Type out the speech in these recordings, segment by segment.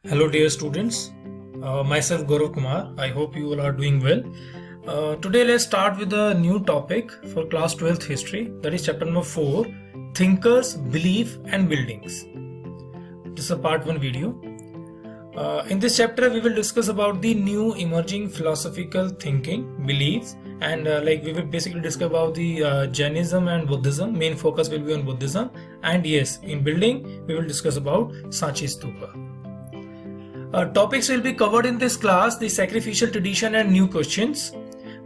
Hello, dear students. Myself Gaurav Kumar. I hope you all are doing well. Today, let's start with a new topic for class 12th history. That is chapter number 4, Thinkers, Belief and Buildings. This is a part 1 video. In this chapter, we will discuss about the new emerging philosophical thinking, beliefs, and we will basically discuss about the Jainism and Buddhism. Main focus will be on Buddhism. And yes, in building, we will discuss about Sanchi Stupa. Topics will be covered in this class: the sacrificial tradition and new questions,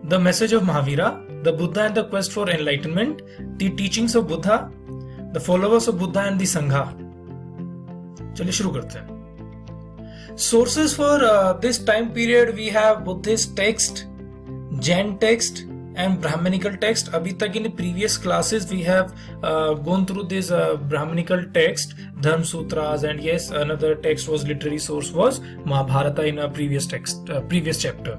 the message of Mahavira, the Buddha and the quest for enlightenment, the teachings of Buddha, the followers of Buddha and the Sangha. चलिए शुरू करते हैं. Sources for this time period we have Buddhist text, Jain text and Brahmanical text. अभी तक in previous classes we have gone through this Brahmanical text, Dharma Sutras, and yes, another text was literary source was Mahabharata in a previous chapter.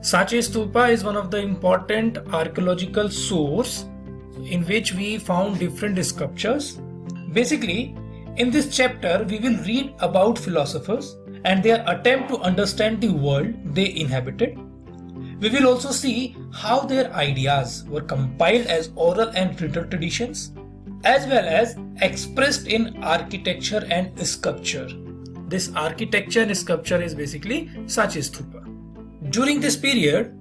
Sanchi Stupa is one of the important archaeological source in which we found different sculptures. Basically, in this chapter we will read about philosophers and their attempt to understand the world they inhabited. We will also see how their ideas were compiled as oral and written traditions, as well as expressed in architecture and sculpture. This architecture and sculpture is basically Sanchi Stupa. During this period,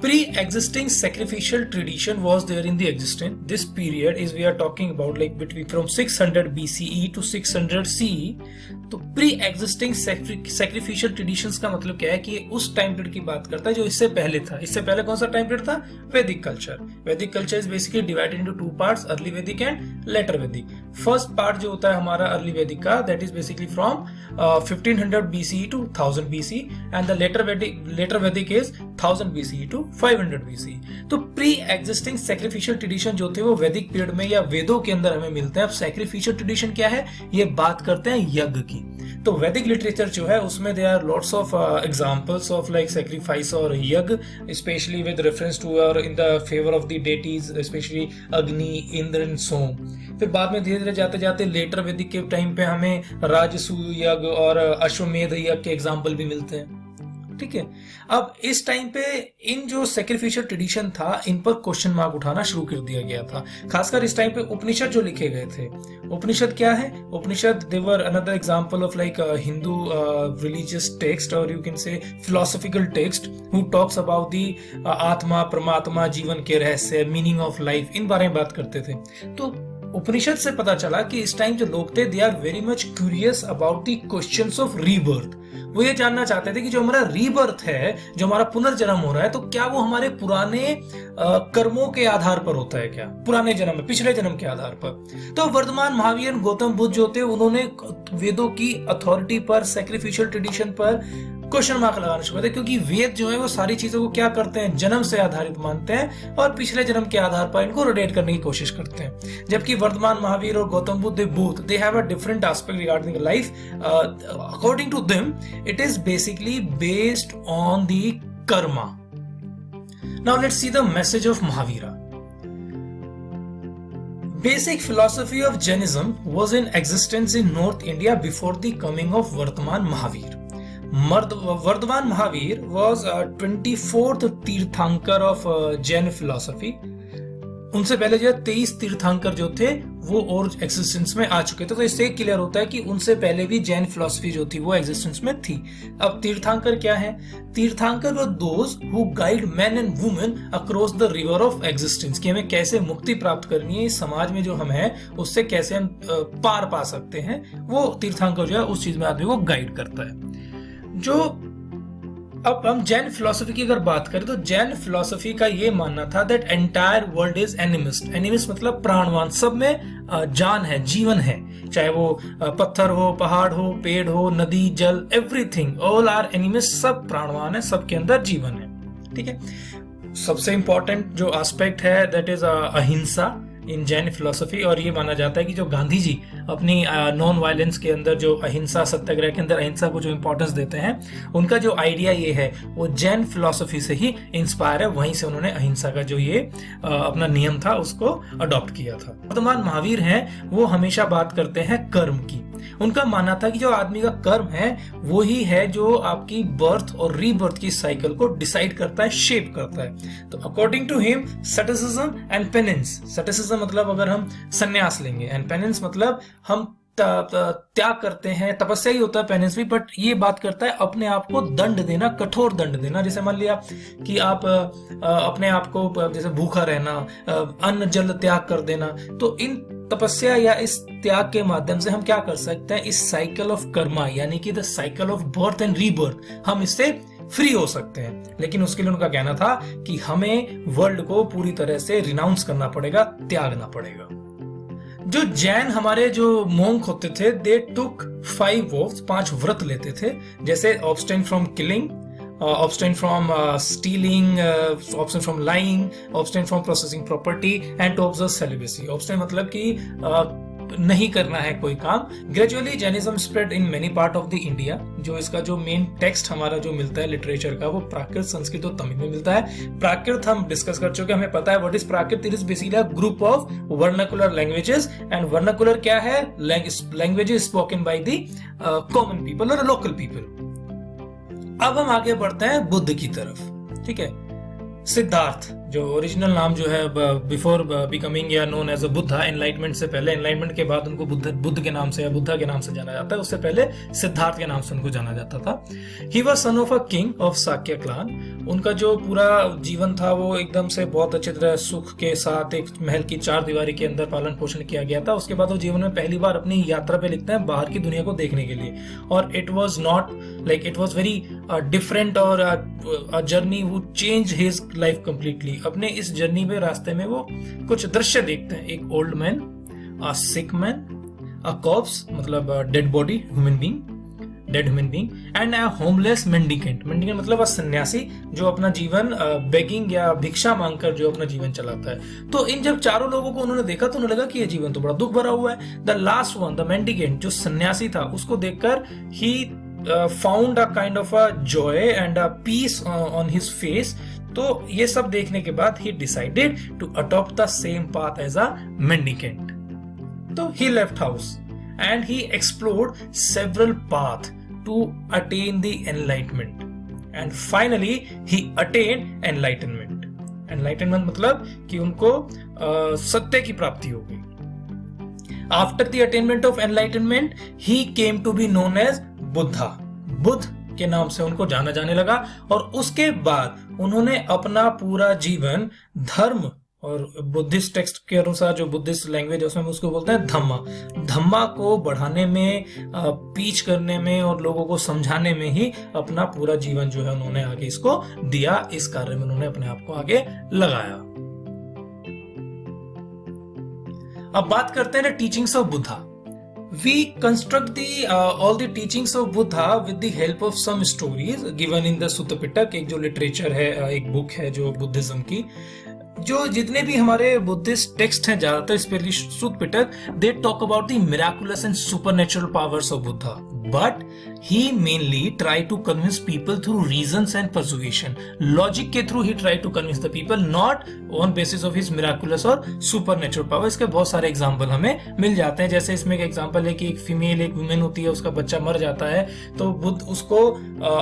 pre-existing sacrificial tradition was there in the existence. This period is we are talking about like between from 600 BCE to 600 CE. तो pre existing sacrificial traditions का मतलब क्या है कि उस time period की बात करता है जो इससे पहले था. इससे पहले कौन सा टाइम पीरियड था? Vedic culture. Vedic culture is basically divided into two parts, early Vedic and later Vedic. First part जो होता है हमारा अर्ली वैदिक का, that is basically from 1500 BCE to 1000 BCE and the later Vedic is 1000 BCE to 500 BCE. तो प्री एग्जिस्टिंग सैक्रिफिशियल ट्रेडिशन जो थे वो वैदिक पीरियड में या वेदों के अंदर हमें मिलते हैं. अब सैक्रिफिशियल ट्रेडिशन क्या है? ये बात करते हैं यज्ञ की. तो वैदिक लिटरेचर जो है उसमें there are lots of examples of like sacrifice और yajna, specially with reference to और in the favour of the deities, specially Agni, Indra and सोम. फिर बाद में धीरे धीरे जाते जाते लेटर वैदिक के टाइम पे हमें राजसूय यज्ञ और अश्वमेध यज्ञ के एग्जाम्पल भी मिलते हैं. ठीक है. अब इस टाइम पे इन जो सैक्रिफिशियल ट्रेडिशन था इन पर क्वेश्चन मार्क उठाना शुरू कर दिया गया था. खासकर इस टाइम पे उपनिषद जो लिखे गए थे. उपनिषद क्या है? Upanishad they were another example of like Hindu religious text और you can say philosophical text who talks about the atma, paramatma, जीवन के रहस्य, मीनिंग ऑफ लाइफ, इन बारे में बात करते थे. तो उपनिषद से पता चला कि इस टाइम जो लोग थे they are very much curious about the questions of rebirth. वो ये जानना चाहते थे कि जो हमारा रीबर्थ है, जो हमारा पुनर्जन्म हो रहा है, तो क्या वो हमारे पुराने कर्मों के आधार पर होता है क्या? पुराने जन्म में, पिछले जन्म के आधार पर. तो वर्तमान महावीर गौतम बुद्ध जो थे उन्होंने वेदों की अथॉरिटी पर, सैक्रिफिशियल ट्रेडिशन पर क्वेश्चन मार्क लगाना शुरू करते हैं, क्योंकि वेद जो है वो सारी चीजों को क्या करते हैं? जन्म से आधारित मानते हैं और पिछले जन्म के आधार पर इनको रोटेट करने की कोशिश करते हैं. जबकि वर्तमान महावीर और Gautam Buddha both they have a different aspect regarding life. According to them it is basically based on the karma. Now let's see the message of Mahavira. Basic philosophy of Jainism was in existence in North India before the coming of Vardhaman Mahavir. Vardhaman Mahavir was 24th तीर्थंकर of Jain philosophy. उनसे पहले जो 23 तीर्थंकर जो थे वो और existence में आ चुके थे. तो इससे क्लियर होता है कि उनसे पहले भी जैन फिलॉसफी जो थी वो एग्जिस्टेंस में थी. अब तीर्थंकर क्या है? तीर्थंकर वर those who guide man and women across the river of existence, कि हमें कैसे मुक्ति प्राप्त करनी है, इस समाज में जो हम हैं उससे कैसे हम पार पा सकते हैं. वो तीर्थंकर जो है उस चीज में आदमी को गाइड करता है. जो अब हम जैन फिलोसफी की अगर बात करें तो जैन फिलोसफी का ये मानना था that entire world is animist. Animist मतलब प्राणवान, सब में जान है, जीवन है, चाहे वो पत्थर हो, पहाड़ हो, पेड़ हो, नदी, जल, एवरीथिंग, ऑल आर एनिमिस्ट. सब प्राणवान है, सबके अंदर जीवन है. ठीक है. सबसे इंपॉर्टेंट जो एस्पेक्ट है दैट इज अहिंसा इन जैन फिलोसफी. और ये माना जाता है कि जो गांधी जी अपनी नॉन वायलेंस के अंदर, जो अहिंसा सत्याग्रह के अंदर अहिंसा को जो इंपॉर्टेंस देते हैं, उनका जो आइडिया ये है वो जैन फिलोसफी से ही इंस्पायर है. वहीं से उन्होंने अहिंसा का जो ये अपना नियम था उसको अडॉप्ट किया था. वर्तमान महावीर हैं वो हमेशा बात करते हैं कर्म की. उनका मानना था कि जो आदमी का कर्म है वो ही है जो आपकी बर्थ और रीबर्थ की साइकिल को डिसाइड करता है, शेप करता है। तो according to him asceticism and penance, asceticism मतलब अगर हम संन्यास लेंगे, एंड पेनेंस मतलब हम त्याग करते हैं, तपस्या ही होता है पेनेंस भी, बट ये बात करता है अपने आप को दंड देना, कठोर दंड देना। जैसे मान लिया कि आप अपने आप को जैसे भूखा रहना, अन्न जल त्याग कर देना, तो इन तपस्या या इस त्याग के माध्यम से हम क्या कर सकते हैं, इस साइकिल ऑफ कर्मा यानी कि the cycle of birth and rebirth, हम इससे फ्री हो सकते हैं। लेकिन उसके लिए उनका कहना था कि हमें वर्ल्ड को पूरी तरह से रिनाउंस करना पड़ेगा, त्यागना पड़ेगा। जो जैन हमारे जो मोंक होते थे, दे टुक 5 vows, 5 व्रत लेते थे, जैसे abstain from killing, abstain from stealing, abstain from lying, abstain from processing property and to observe celibacy. Abstain मतलब कि नहीं करना है कोई काम। Gradually Jainism spread in many part of the India. जो इसका जो मेन टेक्स्ट हमारा जो मिलता है लिटरेचर का, वो प्राकृत, संस्कृत और तमिल में मिलता है। प्राकृत हम डिस्कस कर चुके, हमें पता है what is Prakrit. It is basically a group of vernacular languages, and vernacular क्या है, languages spoken by the common people और लोकल पीपल। अब हम आगे बढ़ते हैं बुद्ध की तरफ, ठीक है। सिद्धार्थ जो ओरिजिनल नाम जो है बिफोर बिकमिंग या known as a Buddha, enlightenment से पहले, एनलाइटमेंट के बाद उनको बुद्ध के नाम से या बुद्धा के नाम से जाना जाता है, उससे पहले सिद्धार्थ के नाम से उनको जाना जाता था। He was son of a king of Sakya clan. उनका जो पूरा जीवन था वो एकदम से बहुत अच्छी तरह सुख के साथ एक महल की 4 दीवारी के अंदर पालन पोषण किया गया था। उसके बाद वो जीवन में पहली बार अपनी यात्रा पे लिखते हैं बाहर की दुनिया को देखने के लिए, और it was not like, it was very different और अ जर्नी वो चेंज हिज लाइफ कंप्लीटली। अपने इस जर्नी में रास्ते में वो कुछ दृश्य देखते हैं, एक ओल्ड मैन, अ सिक मैन, अ कॉर्प्स मतलब dead body, human being, dead human being, and a homeless mendicant. Mendicant मतलब अ सन्यासी जो अपना जीवन बेगिंग या भिक्षा मांगकर जो अपना जीवन चलाता है। तो इन जब चारों लोगों को उन्होंने देखा तो उन्हें लगा कि ये जीवन तो बड़ा दुख भरा हुआ है। The last one, the mendicant जो सन्यासी था, उसको देखकर ही found a kind of a joy and a peace on his face. तो ये सब देखने के बाद he decided to adopt the same path as a mendicant. तो he left house and he explored several paths to attain the enlightenment, and finally he attained enlightenment. Enlightenment मतलब कि उनको सत्य की प्राप्ति हो गई। After the attainment of enlightenment, he came to be known as Buddha. Buddha के नाम से उनको जाना जाने लगा, और उसके बाद उन्होंने अपना पूरा जीवन धर्म और बुद्धिस्ट टेक्स्ट के अनुसार जो बुद्धिस्ट लैंग्वेज है उसमें उसको बोलते हैं धम्मा, धम्मा को बढ़ाने में, टीच करने में और लोगों को समझाने में ही अपना पूरा जीवन जो है उन्होंने आगे इसको दिया। इस कार्य में उन्होंने अपने आप को आगे लगाया। अब बात करते हैं teachings of Buddha. We construct all the teachings of Buddha with the help of some stories given in the Sutta Pitaka, एक जो लिटरेचर है, एक बुक है जो बुद्धिज्म की। जो जितने भी हमारे बुद्धिस्ट टेक्स्ट हैं ज्यादातर, specially Sutta Pitaka, they talk about the miraculous and supernatural powers of Buddha, but he mainly tried to convince people through reasons and persuasion. Logic के through he tried to convince the people, not on basis of his miraculous और supernatural power. इसके बहुत सारे example हमें मिल जाते हैं। जैसे इसमें एक एग्जाम्पल है कि एक फीमेल, एक वुमेन होती है, उसका बच्चा मर जाता है, तो बुद्ध उसको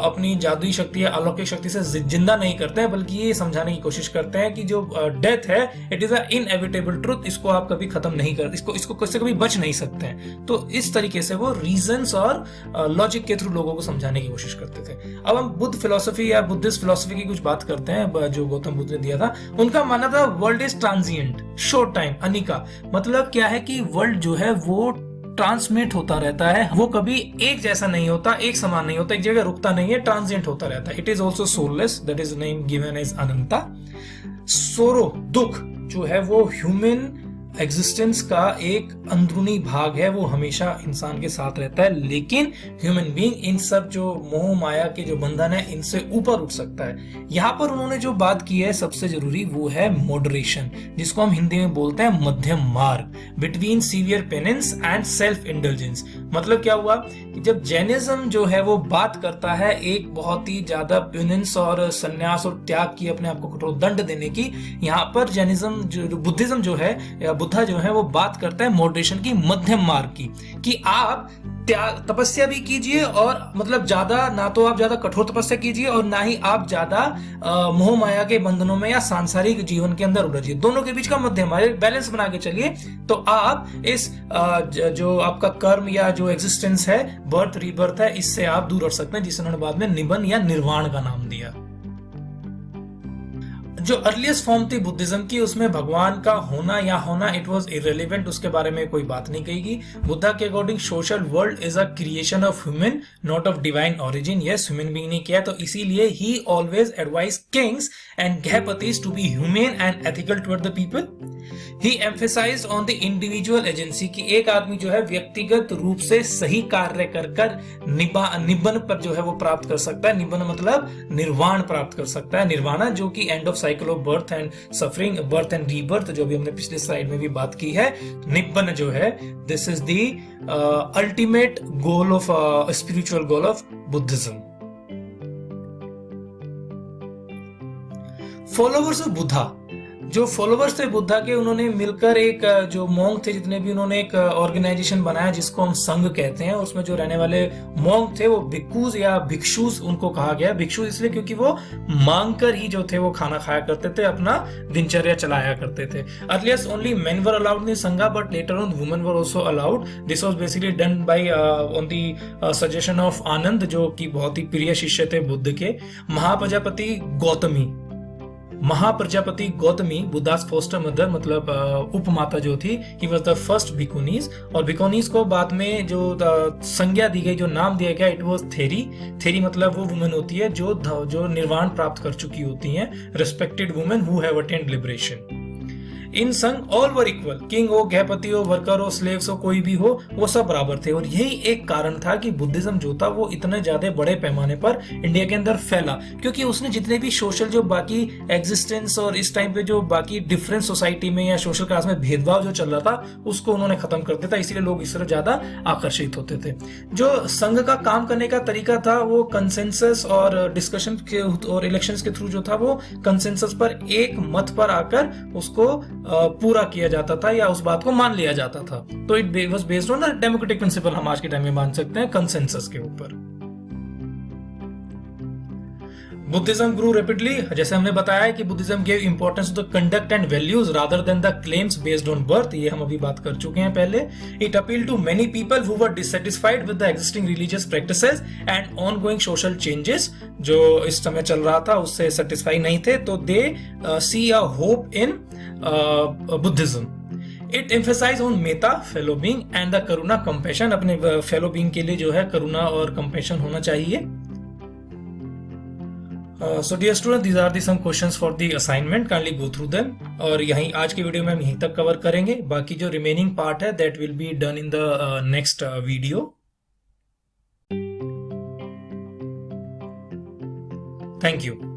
अपनी जादुई शक्ति या अलौकिक शक्ति से जिंदा नहीं करते हैं, बल्कि ये समझाने की कोशिश करते हैं कि जो डेथ है it is a inevitable truth, इसको आप कभी खत्म नहीं कर, इसको किससे कभी बच नहीं सकते हैं। तो इस तरीके से वो रीजंस और लॉजिक के थ्रू लोगों को समझाने की कोशिश करते थे। अब हम बुद्ध फिलोसफी या बुद्धिस्ट फिलोसफी की कुछ बात करते हैं जो गौतम बुद्ध ने दिया था। उनका मानना था world is transient, short time, Anika. मतलब क्या है कि वर्ल्ड जो है वो ट्रांसमिट होता रहता है, वो कभी एक जैसा नहीं होता, एक समान नहीं होता, एक जगह रुकता नहीं है, ट्रांजिएंट होता रहता है। It is also soulless, that is name given as anatta. Sorrow, दुख जो है वो ह्यूमन एग्जिस्टेंस का एक अंदरूनी भाग है, वो हमेशा इंसान के साथ रहता है, लेकिन ह्यूमन बीइंग इन सब जो मोह माया के जो बंधन है इनसे ऊपर उठ सकता है। यहाँ पर उन्होंने जो बात की है सबसे जरूरी वो है मॉडरेशन, जिसको हम हिंदी में बोलते हैं मध्यम मार्ग, between severe penance and self indulgence. मतलब क्या हुआ कि जब जैनिज्म जो है वो बात करता है एक बहुत ही ज्यादा प्यूनेंस और संन्यास और त्याग की, अपने आप को कठोर दंड देने की, यहाँ पर जैनिज्म जो बुद्धिज्म जो है या बुद्धा जो है वो बात करता है मॉडरेशन की, मध्यम मार्ग की, कि आप तपस्या भी कीजिए और मतलब ज्यादा ना तो आप ज्यादा कठोर तपस्या कीजिए और ना ही आप ज्यादा मोह माया के बंधनों में या सांसारिक जीवन के अंदर उलझिए, दोनों के बीच का मध्यम बैलेंस बना के चलिए। तो आप इस जो आपका कर्म या जो एग्जिस्टेंस है, बर्थ रीबर्थ है, इससे आप दूर रह सकते हैं, जिसे उन्होंने बाद में निबन या निर्वाण का नाम दिया। जो अर्लीस्ट फॉर्म थी बुद्धिज्म की, उसमें भगवान का होना या होना इट वाज इररिलेवेंट, उसके बारे में कोई बात नहीं कही गई। बुद्धा के according social world is a creation of human, not of divine origin. Yes, human being ने किया, तो इसीलिए ही always advise kings and grihapatis to be human and ethical toward the people. He emphasized on the individual agency, की एक आदमी जो है व्यक्तिगत रूप से सही कार्य कर निबन पर जो है वो प्राप्त कर सकता है। निबन मतलब निर्वाण प्राप्त कर सकता है। निर्वाणा जो कि end of cycle of birth and suffering, birth and rebirth, जो भी हमने पिछले स्लाइड में भी बात की है। निब्बन जो है this is the ultimate goal of spiritual goal of Buddhism. Followers of Buddha, जो फॉलोवर्स थे बुद्धा के, उन्होंने मिलकर एक जो मॉन्क थे जितने भी, उन्होंने एक ऑर्गेनाइजेशन बनाया जिसको हम संघ कहते हैं। उसमें जो रहने वाले मॉन्क थे वो भिक्खूज या भिक्षुस उनको कहा गया। भिक्षु इसलिए क्योंकि वो मांग कर ही जो थे वो खाना खाया करते थे, अपना दिनचर्या चलाया करते थे। Earliest only men were allowed in sangha, but later on women were also allowed. This was basically done by on the suggestion of Ananda, जो कि बहुत ही प्रिय शिष्य थे बुद्ध के। महाप्रजापति गौतमी बुद्धास फोस्टर मदर, मतलब उपमाता जो थी, he was the first bhikkhunis. और भिकुनीज को बाद में जो संज्ञा दी गई, जो नाम दिया गया, इट वाज थेरी। थेरी मतलब वो वुमेन होती है जो निर्वाण प्राप्त कर चुकी होती हैं, respected women who have attained liberation. In sangha all were equal, king हो, गृहपति हो, वर्कर हो, स्लेव्स हो, कोई भी हो, वो सब बराबर थे। और यही एक कारण था कि बुद्धिज्म जो था वो इतने ज्यादा बड़े पैमाने पर इंडिया के अंदर फैला, क्योंकि उसने जितने भी सोशल जो बाकी एग्जिस्टेंस और इस टाइम पे जो बाकी डिफरेंट सोसाइटी में या सोशल क्लास में भेदभाव जो चल रहा था उसको उन्होंने खत्म कर दिया था। इसीलिए लोग इस तरह ज्यादा आकर्षित होते थे। जो संघ का काम करने का तरीका था वो कंसेंसस और डिस्कशन के और इलेक्शंस के थ्रू जो था वो कंसेंसस पर एक मत पर आकर उसको पूरा किया जाता था या उस बात को मान लिया जाता था। तो it was based on democratic principle, हम आज के टाइम में मान सकते हैं, कंसेंसस के ऊपर। बुद्धिज्म ग्रू रैपिडली, जैसे हमने बताया कि Buddhism gave importance to the conduct and values rather than the claims based on birth, ये हम अभी बात कर चुके हैं पहले। It appeal to many people who were dissatisfied with the existing religious practices and ongoing social changes, जो इस समय चल रहा था उससे सेटिस्फाई नहीं थे, तो they see a hope in Buddhism. It emphasize on metta, fellow being, and the karuna, compassion, अपने फेलो बीइंग के लिए जो है करुणा और कंपैशन होना चाहिए। So dear students, these are the some questions for the assignment. Kindly go through them. और यहीं आज की वीडियो में हम यहीं तक कवर करेंगे। बाकी जो रिमेनिंग पार्ट है that will be done in the next video. Thank you.